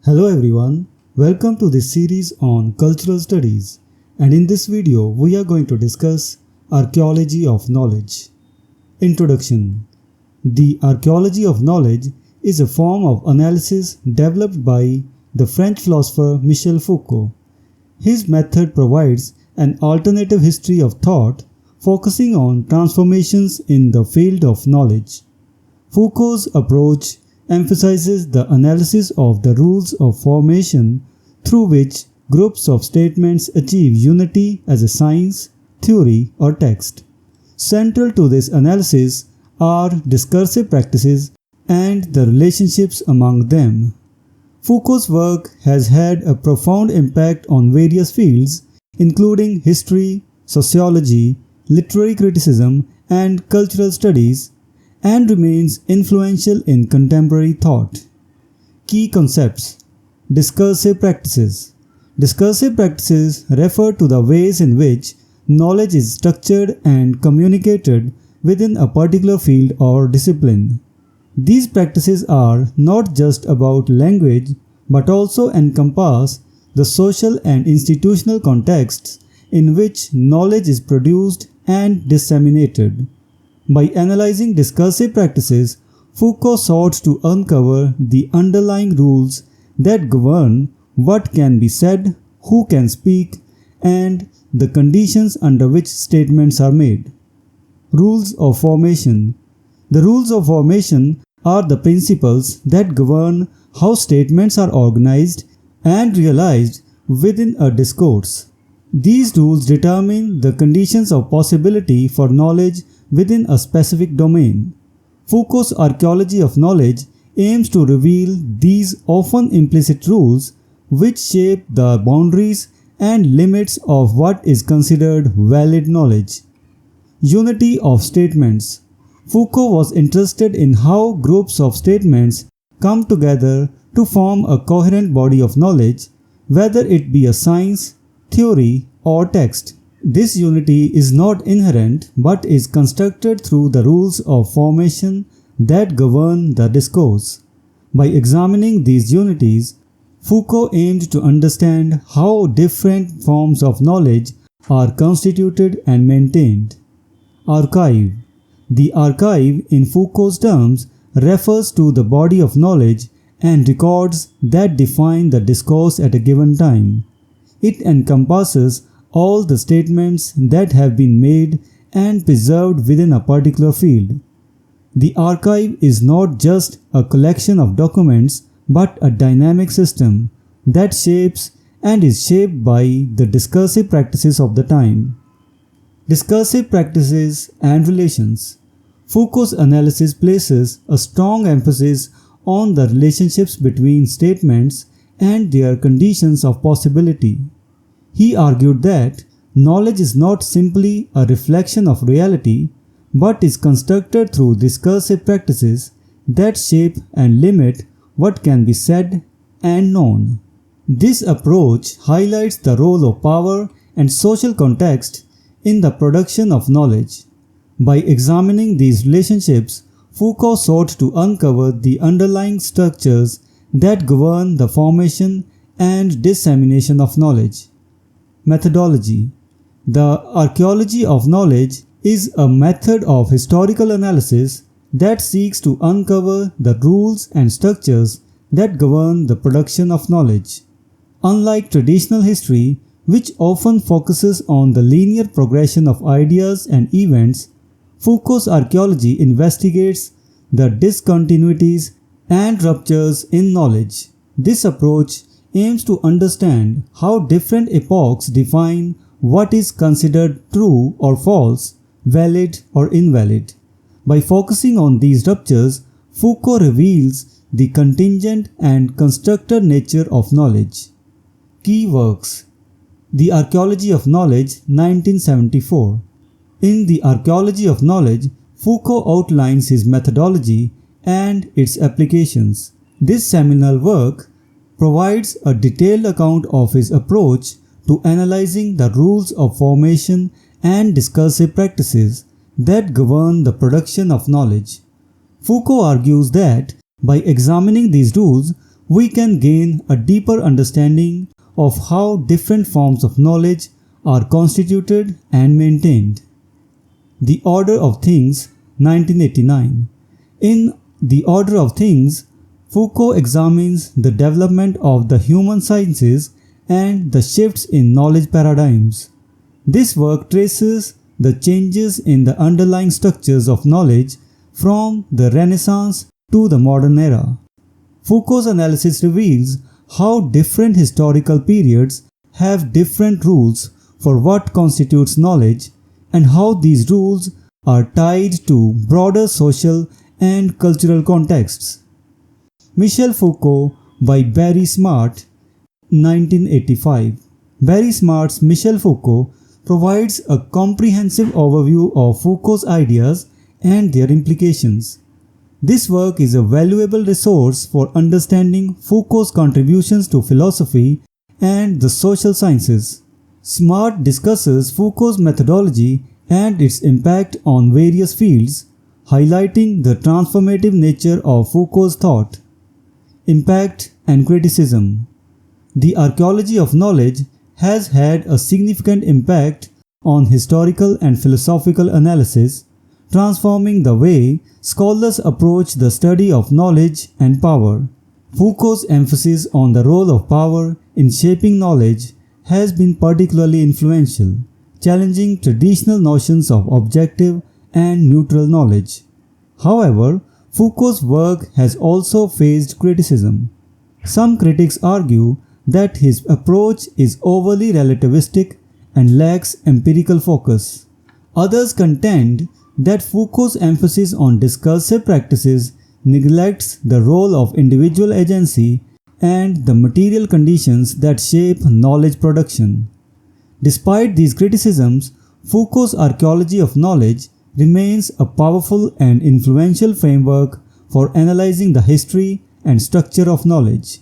Hello everyone, welcome to this series on cultural studies, and in this video we are going to discuss archaeology of knowledge. Introduction. The archaeology of knowledge is a form of analysis developed by the French philosopher Michel Foucault. His method provides an alternative history of thought focusing on transformations in the field of knowledge. Foucault's approach emphasizes the analysis of the rules of formation through which groups of statements achieve unity as a science, theory, or text. Central to this analysis are discursive practices and the relationships among them. Foucault's work has had a profound impact on various fields, including history, sociology, literary criticism, and cultural studies, and remains influential in contemporary thought. Key concepts. Discursive practices. Discursive practices refer to the ways in which knowledge is structured and communicated within a particular field or discipline. These practices are not just about language but also encompass the social and institutional contexts in which knowledge is produced and disseminated. By analyzing discursive practices, Foucault sought to uncover the underlying rules that govern what can be said, who can speak, and the conditions under which statements are made. Rules of formation. The rules of formation are the principles that govern how statements are organized and realized within a discourse. These rules determine the conditions of possibility for knowledge within a specific domain. Foucault's archaeology of knowledge aims to reveal these often implicit rules which shape the boundaries and limits of what is considered valid knowledge. Unity of statements. Foucault was interested in how groups of statements come together to form a coherent body of knowledge, whether it be a science, theory, or text. This unity is not inherent but is constructed through the rules of formation that govern the discourse. By examining these unities, Foucault aimed to understand how different forms of knowledge are constituted and maintained. Archive. The archive, in Foucault's terms, refers to the body of knowledge and records that define the discourse at a given time. It encompasses all the statements that have been made and preserved within a particular field. The archive is not just a collection of documents but a dynamic system that shapes and is shaped by the discursive practices of the time. Discursive practices and relations. Foucault's analysis places a strong emphasis on the relationships between statements and their conditions of possibility. He argued that knowledge is not simply a reflection of reality, but is constructed through discursive practices that shape and limit what can be said and known. This approach highlights the role of power and social context in the production of knowledge. By examining these relationships, Foucault sought to uncover the underlying structures that govern the formation and dissemination of knowledge. Methodology. The archaeology of knowledge is a method of historical analysis that seeks to uncover the rules and structures that govern the production of knowledge. Unlike traditional history, which often focuses on the linear progression of ideas and events, Foucault's archaeology investigates the discontinuities and ruptures in knowledge. This approach aims to understand how different epochs define what is considered true or false, valid or invalid. By focusing on these ruptures, Foucault reveals the contingent and constructed nature of knowledge. Key works. The Archaeology of Knowledge, 1974. In The Archaeology of Knowledge, Foucault outlines his methodology and its applications. This seminal work provides a detailed account of his approach to analyzing the rules of formation and discursive practices that govern the production of knowledge. Foucault argues that by examining these rules, we can gain a deeper understanding of how different forms of knowledge are constituted and maintained. The Order of Things, 1989. In The Order of Things, Foucault examines the development of the human sciences and the shifts in knowledge paradigms. This work traces the changes in the underlying structures of knowledge from the Renaissance to the modern era. Foucault's analysis reveals how different historical periods have different rules for what constitutes knowledge and how these rules are tied to broader social and cultural contexts. Michel Foucault by Barry Smart, 1985. Barry Smart's Michel Foucault provides a comprehensive overview of Foucault's ideas and their implications. This work is a valuable resource for understanding Foucault's contributions to philosophy and the social sciences. Smart discusses Foucault's methodology and its impact on various fields, highlighting the transformative nature of Foucault's thought. Impact and criticism. The archaeology of knowledge has had a significant impact on historical and philosophical analysis, transforming the way scholars approach the study of knowledge and power. Foucault's emphasis on the role of power in shaping knowledge has been particularly influential, challenging traditional notions of objective and neutral knowledge. However, Foucault's work has also faced criticism. Some critics argue that his approach is overly relativistic and lacks empirical focus. Others contend that Foucault's emphasis on discursive practices neglects the role of individual agency and the material conditions that shape knowledge production. Despite these criticisms, Foucault's archaeology of knowledge remains a powerful and influential framework for analyzing the history and structure of knowledge.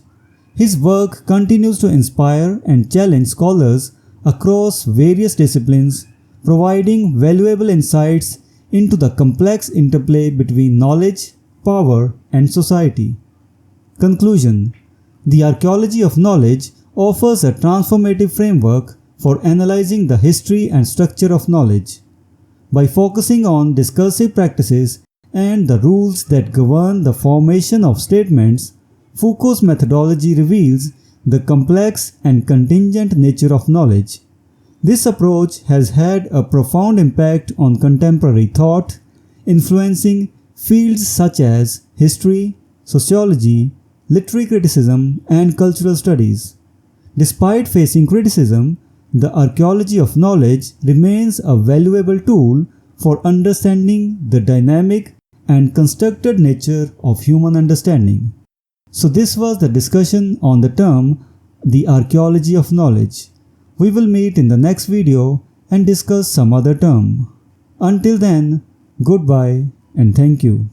His work continues to inspire and challenge scholars across various disciplines, providing valuable insights into the complex interplay between knowledge, power, and society. Conclusion. The archaeology of knowledge offers a transformative framework for analyzing the history and structure of knowledge. By focusing on discursive practices and the rules that govern the formation of statements, Foucault's methodology reveals the complex and contingent nature of knowledge. This approach has had a profound impact on contemporary thought, influencing fields such as history, sociology, literary criticism, and cultural studies. Despite facing criticism, the archaeology of knowledge remains a valuable tool for understanding the dynamic and constructed nature of human understanding. So this was the discussion on the term the archaeology of knowledge. We will meet in the next video and discuss some other term. Until then, goodbye and thank you.